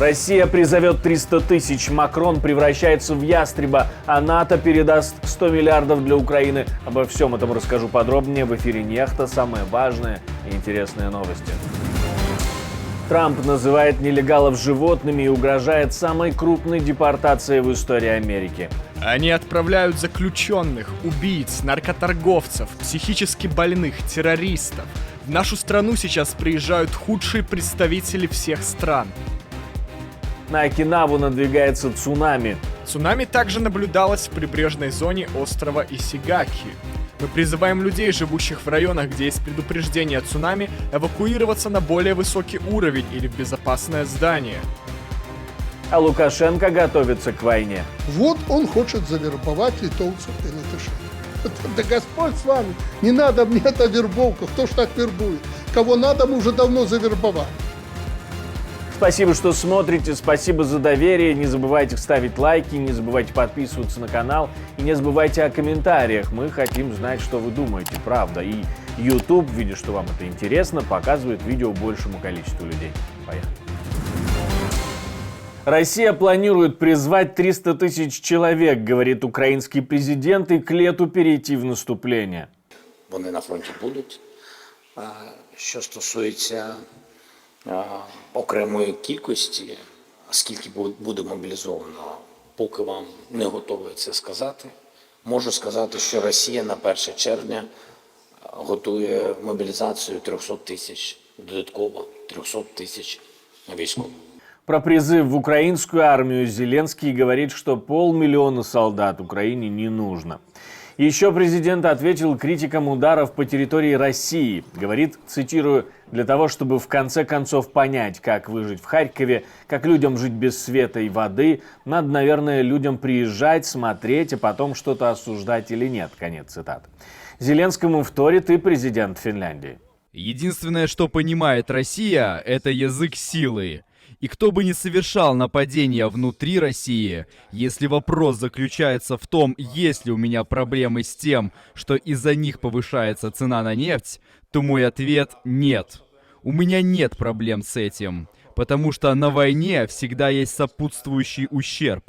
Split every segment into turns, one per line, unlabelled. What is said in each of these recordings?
Россия призовет 300 тысяч, Макрон превращается в ястреба, а НАТО передаст 100 миллиардов для Украины. Обо всем этом расскажу подробнее в эфире «Нехта». Самые важные и интересные новости. Трамп называет нелегалов животными и угрожает самой крупной депортацией в истории Америки.
Они отправляют заключенных, убийц, наркоторговцев, психически больных, террористов. В нашу страну сейчас приезжают худшие представители всех стран.
На Окинаву надвигается цунами.
Цунами также наблюдалось в прибрежной зоне острова Исигаки. Мы призываем людей, живущих в районах, где есть предупреждение о цунами, эвакуироваться на более высокий уровень или в безопасное здание.
А Лукашенко готовится к войне.
Вот он хочет завербовать литовцев и латышей. Да Господь с вами, не надо мне эта вербовка, кто ж так вербует? Кого надо, мы уже давно завербовали.
Спасибо, что смотрите, спасибо за доверие. Не забывайте ставить лайки, не забывайте подписываться на канал и не забывайте о комментариях. Мы хотим знать, что вы думаете, правда. И YouTube, видя, что вам это интересно, показывает видео большему количеству людей. Поехали. Россия планирует призвать 300 тысяч человек, говорит украинский президент, и к лету перейти в наступление.
Вони на фронті будуть. Що стосується окремої кількості, скільки буде мобілізовано, поки вам не готовий це сказати. Можу сказати, що Росія на 1 червня готує мобілізацію 300 тисяч, додатково 300 тисяч військових.
Про призыв в украинскую армию Зеленский говорит, что 500 000 солдат Украине не нужно. Еще президент ответил критикам ударов по территории России. Говорит, цитирую, «для того, чтобы в конце концов понять, как выжить в Харькове, как людям жить без света и воды, надо, наверное, людям приезжать, смотреть, а потом что-то осуждать или нет». Конец цитаты. Зеленскому вторит и президент Финляндии.
Единственное, что понимает Россия, это язык силы. И кто бы ни совершал нападения внутри России, если вопрос заключается в том, есть ли у меня проблемы с тем, что из-за них повышается цена на нефть, то мой ответ – нет. У меня нет проблем с этим, потому что на войне всегда есть сопутствующий ущерб.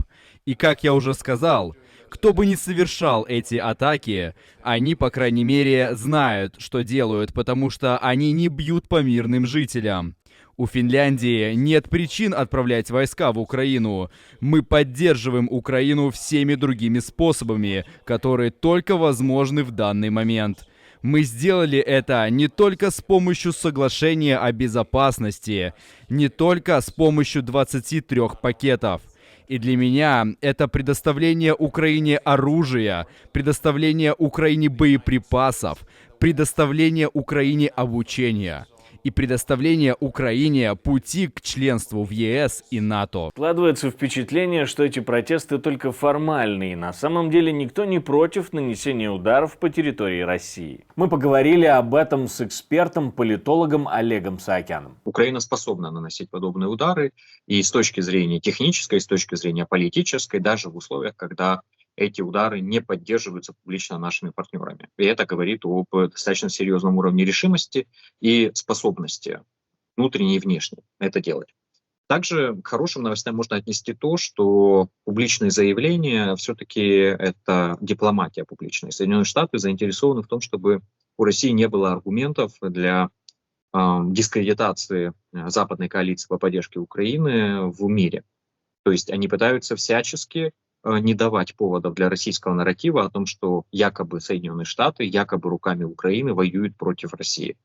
И как я уже сказал, кто бы ни совершал эти атаки, они, по крайней мере, знают, что делают, потому что они не бьют по мирным жителям. У Финляндии нет причин отправлять войска в Украину. Мы поддерживаем Украину всеми другими способами, которые только возможны в данный момент. Мы сделали это не только с помощью соглашения о безопасности, не только с помощью 23 пакетов. И для меня это предоставление Украине оружия, предоставление Украине боеприпасов, предоставление Украине обучения и предоставление Украине пути к членству в ЕС и НАТО.
Складывается впечатление, что эти протесты только формальные. На самом деле никто не против нанесения ударов по территории России. Мы поговорили об этом с экспертом, политологом Олегом Саакяном.
Украина способна наносить подобные удары и с точки зрения технической, и с точки зрения политической, даже в условиях, когда эти удары не поддерживаются публично нашими партнерами. И это говорит об достаточно серьезном уровне решимости и способности внутренней и внешней это делать. Также к хорошим новостям можно отнести то, что публичные заявления все-таки это дипломатия публичная. Соединенные Штаты заинтересованы в том, чтобы у России не было аргументов для дискредитации западной коалиции по поддержке Украины в мире. То есть они пытаются всячески не давать поводов для российского нарратива о том, что якобы Соединенные Штаты, якобы руками Украины воюют против России.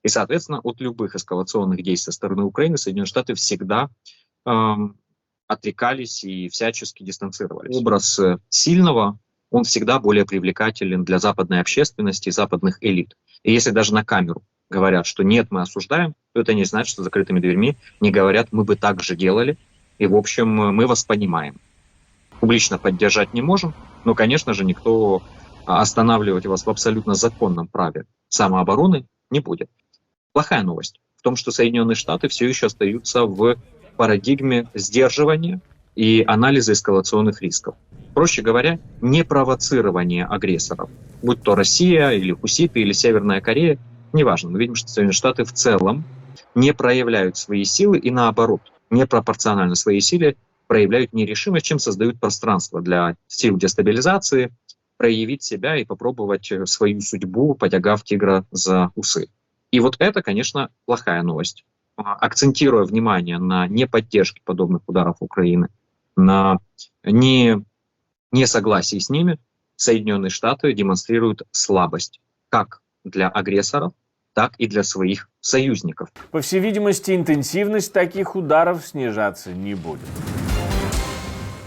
И, соответственно, от любых эскалационных действий со стороны Украины Соединенные Штаты всегда отрекались и всячески дистанцировались. Образ сильного, он всегда более привлекателен для западной общественности и западных элит. И если даже на камеру говорят, что нет, мы осуждаем, то это не значит, что за закрытыми дверьми не говорят, мы бы так же делали, и, в общем, мы вас понимаем. Публично поддержать не можем, но, конечно же, никто останавливать вас в абсолютно законном праве самообороны не будет. Плохая новость в том, что Соединенные Штаты все еще остаются в парадигме сдерживания и анализа эскалационных рисков. Проще говоря, не провоцирование агрессоров, будь то Россия или хуситы или Северная Корея, неважно. Мы видим, что Соединенные Штаты в целом не проявляют свои силы и наоборот непропорционально своей силе проявляют нерешимость, чем создают пространство для сил дестабилизации, проявить себя и попробовать свою судьбу, потягав тигра за усы. И вот это, конечно, плохая новость. Акцентируя внимание на неподдержке подобных ударов Украины, на несогласии с ними, Соединенные Штаты демонстрируют слабость как для агрессоров, так и для своих союзников.
По всей видимости, интенсивность таких ударов снижаться не будет.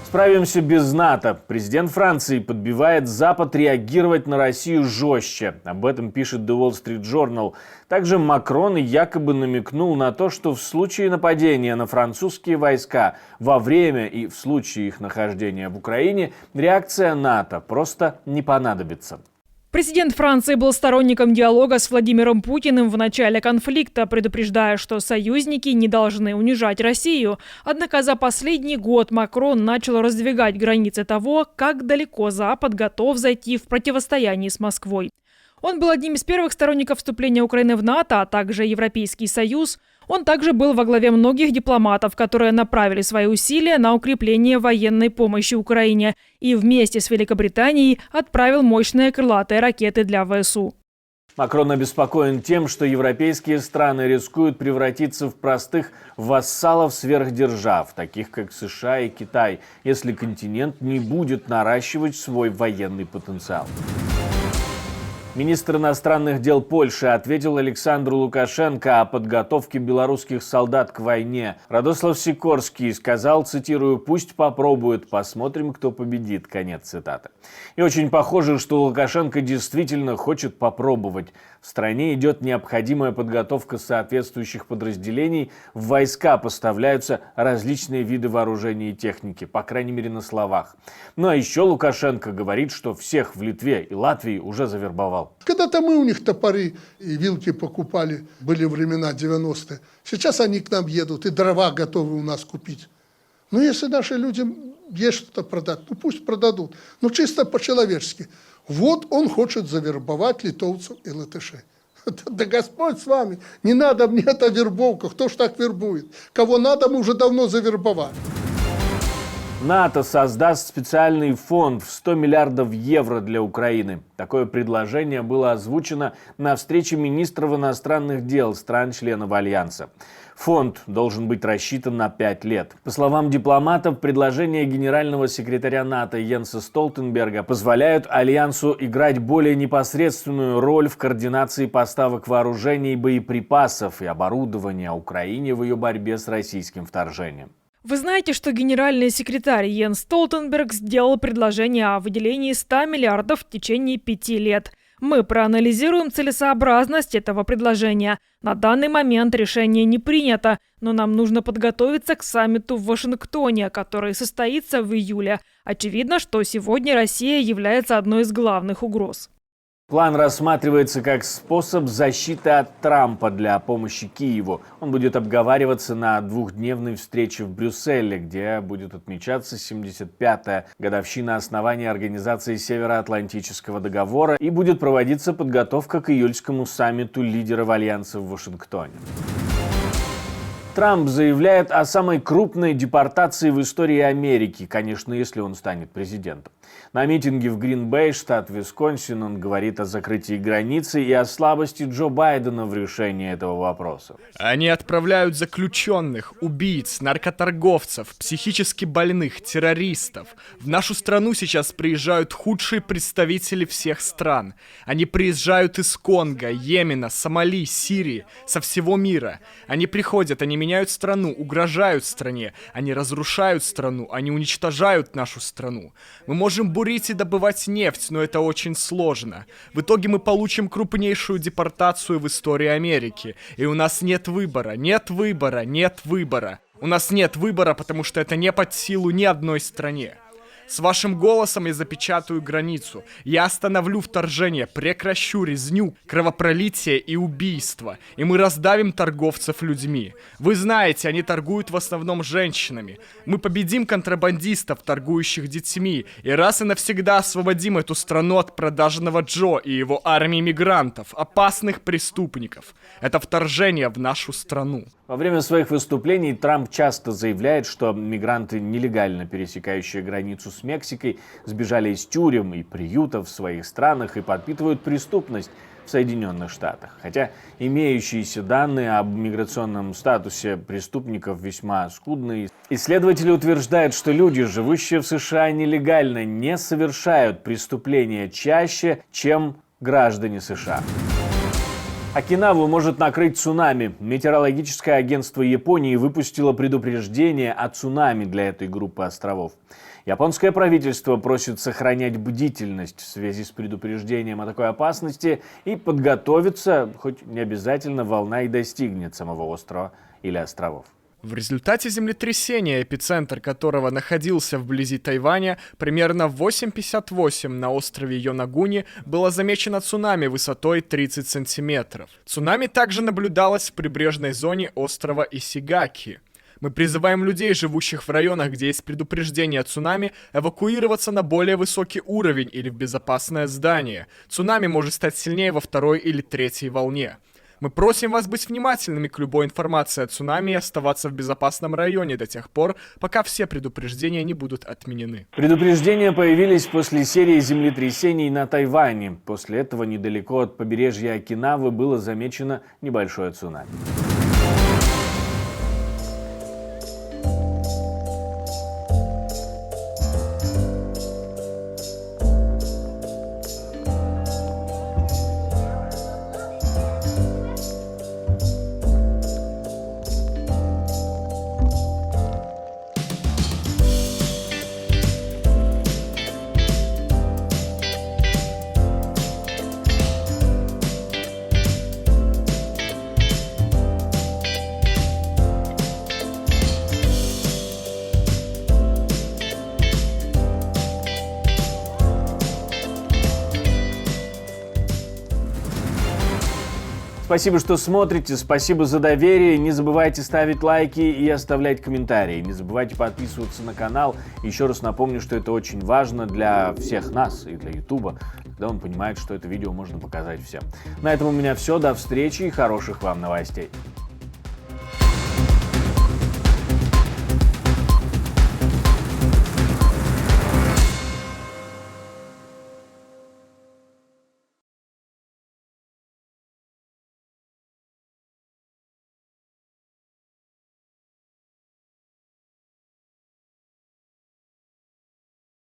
Справимся без НАТО. Президент Франции подбивает Запад реагировать на Россию жестче. Об этом пишет The Wall Street Journal. Также Макрон якобы намекнул на то, что в случае нападения на французские войска во время и в случае их нахождения в Украине реакция НАТО просто не понадобится.
Президент Франции был сторонником диалога с Владимиром Путиным в начале конфликта, предупреждая, что союзники не должны унижать Россию. Однако за последний год Макрон начал раздвигать границы того, как далеко Запад готов зайти в противостоянии с Москвой. Он был одним из первых сторонников вступления Украины в НАТО, а также Европейский Союз. Он также был во главе многих дипломатов, которые направили свои усилия на укрепление военной помощи Украине и вместе с Великобританией отправил мощные крылатые ракеты для ВСУ.
Макрон обеспокоен тем, что европейские страны рискуют превратиться в простых вассалов сверхдержав, таких как США и Китай, если континент не будет наращивать свой военный потенциал. Министр иностранных дел Польши ответил Александру Лукашенко о подготовке белорусских солдат к войне. Радослав Сикорский сказал, цитирую, «Пусть попробуют, посмотрим, кто победит». Конец цитаты. И очень похоже, что Лукашенко действительно хочет попробовать. В стране идет необходимая подготовка соответствующих подразделений. В войска поставляются различные виды вооружения и техники, по крайней мере на словах. Ну а еще Лукашенко говорит, что всех в Литве и Латвии уже завербовал.
Когда-то мы у них топоры и вилки покупали, были времена 90-е. Сейчас они к нам едут и дрова готовы у нас купить. Но если наши люди есть что-то продать, ну пусть продадут. Но чисто по-человечески. Вот он хочет завербовать литовцев и латышей. Да Господь с вами, не надо мне эта вербовка, кто ж так вербует? Кого надо, мы уже давно завербовали.
НАТО создаст специальный фонд в 100 миллиардов евро для Украины. Такое предложение было озвучено на встрече министров иностранных дел стран-членов Альянса. Фонд должен быть рассчитан на 5 лет. По словам дипломатов, предложения генерального секретаря НАТО Йенса Столтенберга позволяют Альянсу играть более непосредственную роль в координации поставок вооружений, боеприпасов и оборудования Украине в ее борьбе с российским вторжением.
Вы знаете, что генеральный секретарь Йенс Столтенберг сделал предложение о выделении 100 миллиардов в течение 5 лет. Мы проанализируем целесообразность этого предложения. На данный момент решение не принято, но нам нужно подготовиться к саммиту в Вашингтоне, который состоится в июле. Очевидно, что сегодня Россия является одной из главных угроз.
План рассматривается как способ защиты от Трампа для помощи Киеву. Он будет обговариваться на двухдневной встрече в Брюсселе, где будет отмечаться 75-я годовщина основания Организации Североатлантического договора и будет проводиться подготовка к июльскому саммиту лидеров Альянса в Вашингтоне. Трамп заявляет о самой крупной депортации в истории Америки, конечно, если он станет президентом. На митинге в Грин-Бэй, штат Висконсин, он говорит о закрытии границы и о слабости Джо Байдена в решении этого вопроса.
Они отправляют заключенных, убийц, наркоторговцев, психически больных, террористов. В нашу страну сейчас приезжают худшие представители всех стран. Они приезжают из Конго, Йемена, Сомали, Сирии, со всего мира. Они приходят, они меняют страну, угрожают стране, они разрушают страну, они уничтожают нашу страну. Мы можем бурить и добывать нефть, но это очень сложно. В итоге мы получим крупнейшую депортацию в истории Америки. И у нас нет выбора, нет выбора, нет выбора. У нас нет выбора, потому что это не под силу ни одной стране. С вашим голосом я запечатаю границу. Я остановлю вторжение, прекращу резню, кровопролитие и убийство. И мы раздавим торговцев людьми. Вы знаете, они торгуют в основном женщинами. Мы победим контрабандистов, торгующих детьми. И раз и навсегда освободим эту страну от продажного Джо и его армии мигрантов, опасных преступников. Это вторжение в нашу страну.
Во время своих выступлений Трамп часто заявляет, что мигранты, нелегально пересекающие границу с Мексикой, сбежали из тюрем и приютов в своих странах и подпитывают преступность в Соединенных Штатах. Хотя имеющиеся данные об миграционном статусе преступников весьма скудные. Исследователи утверждают, что люди, живущие в США нелегально, не совершают преступления чаще, чем граждане США. Окинаву может накрыть цунами. Метеорологическое агентство Японии выпустило предупреждение о цунами для этой группы островов. Японское правительство просит сохранять бдительность в связи с предупреждением о такой опасности и подготовиться, хоть не обязательно волна и достигнет самого острова или островов.
В результате землетрясения, эпицентр которого находился вблизи Тайваня, примерно в 8:58 на острове Йонагуни было замечено цунами высотой 30 сантиметров. Цунами также наблюдалось в прибрежной зоне острова Исигаки. Мы призываем людей, живущих в районах, где есть предупреждение о цунами, эвакуироваться на более высокий уровень или в безопасное здание. Цунами может стать сильнее во второй или третьей волне. Мы просим вас быть внимательными к любой информации о цунами и оставаться в безопасном районе до тех пор, пока все предупреждения не будут отменены.
Предупреждения появились после серии землетрясений на Тайване. После этого недалеко от побережья Окинавы было замечено небольшое цунами. Спасибо, что смотрите, спасибо за доверие. Не забывайте ставить лайки и оставлять комментарии. Не забывайте подписываться на канал. Еще раз напомню, что это очень важно для всех нас и для YouTube, когда он понимает, что это видео можно показать всем. На этом у меня все. До встречи и хороших вам новостей.